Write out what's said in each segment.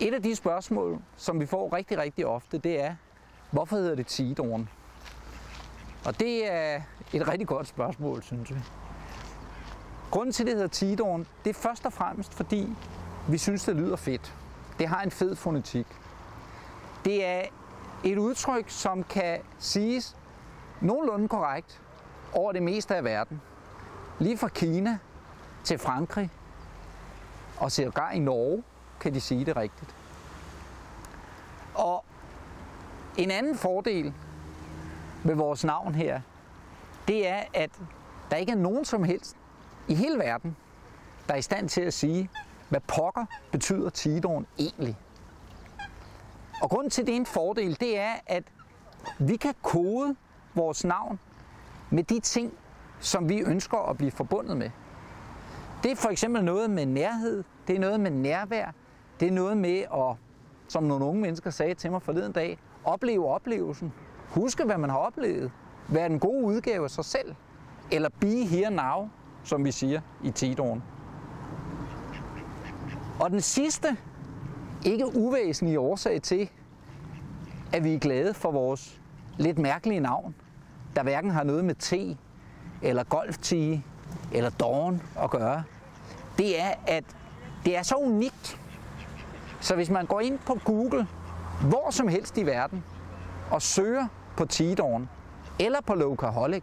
Et af de spørgsmål, som vi får rigtig, rigtig ofte, det er, hvorfor hedder det Tidorn? Og det er et rigtig godt spørgsmål, synes jeg. Grunden til, at det hedder Tidorn, det er først og fremmest, fordi vi synes, det lyder fedt. Det har en fed fonetik. Det er et udtryk, som kan siges nogenlunde korrekt over det meste af verden. Lige fra Kina til Frankrig og sågar i Norge kan de sige det rigtigt. Og en anden fordel ved vores navn her, det er, at der ikke er nogen som helst i hele verden, der er i stand til at sige, hvad pokker betyder Tidorn egentlig. Og grunden til, at det er en fordel, det er, at vi kan kode vores navn med de ting, som vi ønsker at blive forbundet med. Det er for eksempel noget med nærhed, det er noget med nærvær, det er noget med at, som nogle unge mennesker sagde til mig forleden dag, opleve oplevelsen. Huske, hvad man har oplevet. Være den gode udgave af sig selv. Eller be here now, som vi siger i Tidorn. Og den sidste, ikke uvæsentlige årsag til, at vi er glade for vores lidt mærkelige navn, der hverken har noget med te, eller golftige, eller dawn at gøre, det er, at det er så unikt. Så hvis man går ind på Google, hvor som helst i verden, og søger på Tidorn, eller på Locaholic,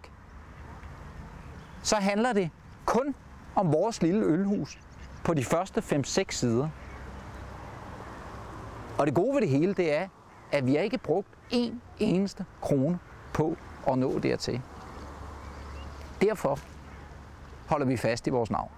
så handler det kun om vores lille ølhus på de første 5-6 sider. Og det gode ved det hele, det er, at vi har ikke brugt en eneste krone på at nå dertil. Derfor holder vi fast i vores navn.